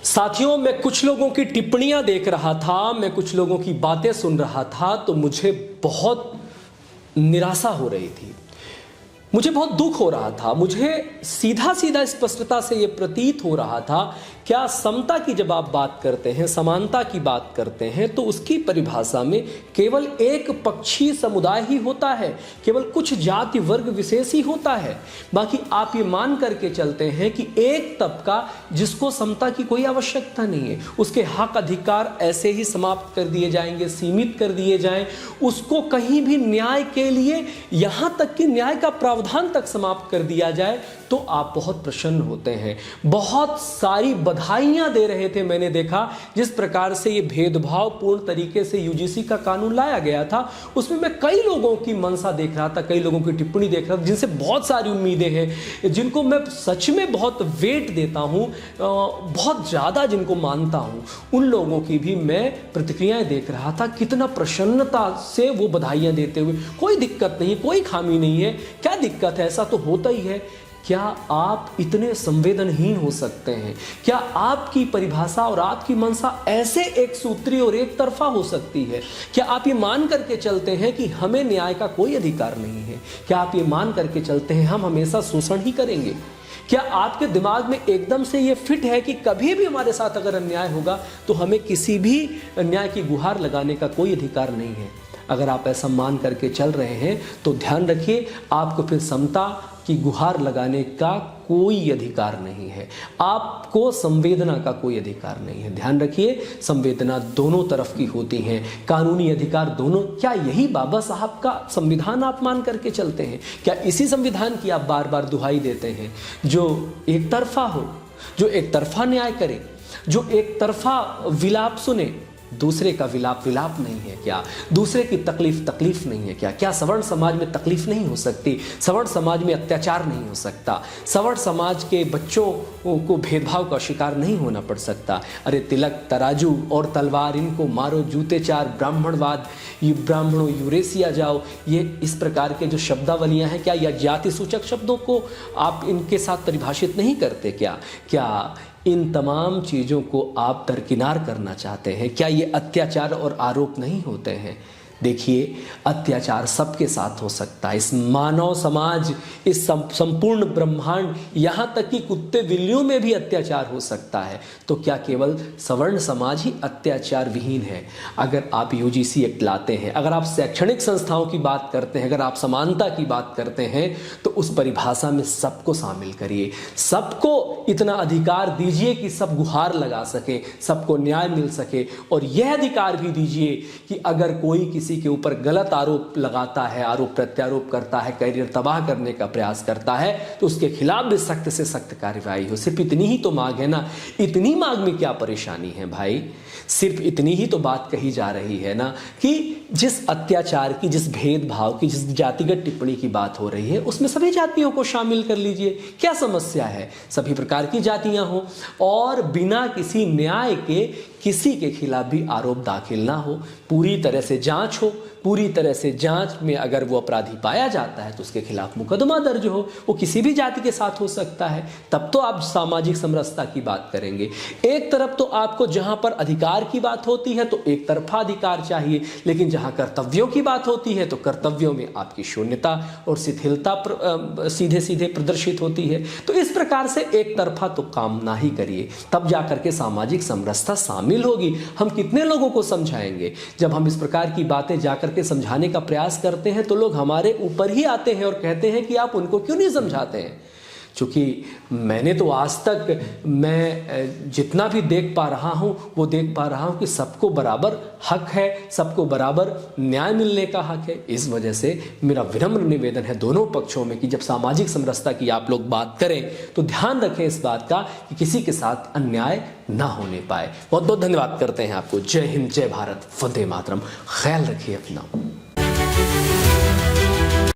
साथियों, मैं कुछ लोगों की टिप्पणियां देख रहा था, मैं कुछ लोगों की बातें सुन रहा था, तो मुझे बहुत निराशा हो रही थी, मुझे बहुत दुख हो रहा था। मुझे सीधा सीधा स्पष्टता से यह प्रतीत हो रहा था, क्या समता की जब आप बात करते हैं, समानता की बात करते हैं, तो उसकी परिभाषा में केवल एक पक्षी समुदाय ही होता है, केवल कुछ जाति वर्ग विशेष ही होता है। बाकी आप ये मान करके चलते हैं कि एक तबका जिसको समता की कोई आवश्यकता नहीं है, उसके हक अधिकार ऐसे ही समाप्त कर दिए जाएंगे, सीमित कर दिए जाएं, उसको कहीं भी न्याय के लिए यहां तक कि न्याय का प्रावधान तक समाप्त कर दिया जाए, तो आप बहुत प्रसन्न होते हैं, बहुत सारी बधाइयां दे रहे थे। मैंने देखा जिस प्रकार से ये भेदभावपूर्ण तरीके से यूजीसी का कानून लाया गया था, उसमें मैं कई लोगों की मंशा देख रहा था, कई लोगों की टिप्पणी देख रहा था, जिनसे बहुत सारी उम्मीदें हैं, जिनको मैं सच में बहुत वेट देता हूं, बहुत ज़्यादा जिनको मानता हूं, उन लोगों की भी मैं प्रतिक्रियाएं देख रहा था, कितना प्रसन्नता से वो बधाइयां देते हुए, कोई दिक्कत नहीं, कोई खामी नहीं है, क्या दिक्कत है, ऐसा तो होता ही है। क्या आप इतने संवेदनहीन हो सकते हैं? क्या आपकी परिभाषा और आपकी मंशा ऐसे एक सूत्री और एक तरफा हो सकती है? क्या आप ये मान करके चलते हैं कि हमें न्याय का कोई अधिकार नहीं है? क्या आप ये मान करके चलते हैं हम हमेशा शोषण ही करेंगे? क्या आपके दिमाग में एकदम से ये फिट है कि कभी भी हमारे साथ अगर अन्याय होगा तो हमें किसी भी न्याय की गुहार लगाने का कोई अधिकार नहीं है? अगर आप ऐसा मान करके चल रहे हैं तो ध्यान रखिए, आपको फिर समता की गुहार लगाने का कोई अधिकार नहीं है, आपको संवेदना का कोई अधिकार नहीं है। ध्यान रखिए, संवेदना दोनों तरफ की होती हैं, कानूनी अधिकार दोनों। क्या यही बाबा साहब का संविधान आप मान करके चलते हैं? क्या इसी संविधान की आप बार बार दुहाई देते हैं, जो एक तरफा हो, जो एक तरफा न्याय करे, जो एक तरफा विलाप सुने? दूसरे का विलाप विलाप नहीं है क्या? दूसरे की तकलीफ तकलीफ नहीं है क्या? क्या सवर्ण समाज में तकलीफ नहीं हो सकती? सवर्ण समाज में अत्याचार नहीं हो सकता? सवर्ण समाज के बच्चों को भेदभाव का शिकार नहीं होना पड़ सकता? अरे तिलक तराजू और तलवार, इनको मारो जूते चार, ब्राह्मणवाद, ये ब्राह्मणों यूरेसिया जाओ, ये इस प्रकार के जो शब्दावलियां हैं, क्या यह जाति सूचक शब्दों को आप इनके साथ परिभाषित नहीं करते क्या? क्या इन तमाम चीज़ों को आप दरकिनार करना चाहते हैं? क्या ये अत्याचार और आरोप नहीं होते हैं? देखिए, अत्याचार सबके साथ हो सकता है, इस मानव समाज, इस संपूर्ण ब्रह्मांड, यहाँ तक कि कुत्ते बिल्लियों में भी अत्याचार हो सकता है। तो क्या केवल सवर्ण समाज ही अत्याचार विहीन है? अगर आप यूजीसी एक्ट लाते हैं, अगर आप शैक्षणिक संस्थाओं की बात करते हैं, अगर आप समानता की बात करते हैं, तो उस परिभाषा में सबको शामिल करिए, सबको इतना अधिकार दीजिए कि सब गुहार लगा सके, सबको न्याय मिल सके। और यह अधिकार भी दीजिए कि अगर कोई किसी के ऊपर गलत आरोप लगाता है, आरोप प्रत्यारोप करता है, करियर तबाह करने का प्रयास करता है, तो उसके खिलाफ भी सख्त से सख्त कार्रवाई हो। सिर्फ इतनी ही तो मांग है ना? इतनी मांग में क्या परेशानी है भाई? सिर्फ इतनी ही तो बात कही जा रही है ना कि जिस अत्याचार की, जिस भेदभाव की, जिस जातिगत टिप्पणी की बात हो रही है, उसमें सभी जातियों को शामिल कर लीजिए। क्या समस्या है? सभी प्रकार की जातियां हो और बिना किसी न्याय के किसी के खिलाफ भी आरोप दाखिल ना हो, पूरी तरह से जांच हो, पूरी तरह से जांच में अगर वो अपराधी पाया जाता है तो उसके खिलाफ मुकदमा दर्ज हो। वो किसी भी जाति के साथ हो सकता है, तब तो आप सामाजिक समरसता की बात करेंगे। एक तरफ तो आपको जहां पर अधिकार की बात होती है तो एक तरफा अधिकार चाहिए, लेकिन जहां कर्तव्यों की बात होती है तो कर्तव्यों में आपकी शून्यता और शिथिलता सीधे सीधे प्रदर्शित होती है। तो इस प्रकार से एक तरफा तो काम ना ही करिए, तब जाकर के सामाजिक समरसता शामिल होगी। हम कितने लोगों को समझाएंगे? जब हम इस प्रकार की बातें जाकर के समझाने का प्रयास करते हैं तो लोग हमारे ऊपर ही आते हैं और कहते हैं कि आप उनको क्यों नहीं समझाते हैं। चूँकि मैंने तो आज तक, मैं जितना भी देख पा रहा हूँ वो देख पा रहा हूँ कि सबको बराबर हक है, सबको बराबर न्याय मिलने का हक है। इस वजह से मेरा विनम्र निवेदन है दोनों पक्षों में कि जब सामाजिक समरसता की आप लोग बात करें तो ध्यान रखें इस बात का कि किसी के साथ अन्याय ना होने पाए। बहुत बहुत धन्यवाद करते हैं आपको। जय हिंद, जय भारत, वंदे मातरम। ख्याल रखिए अपना।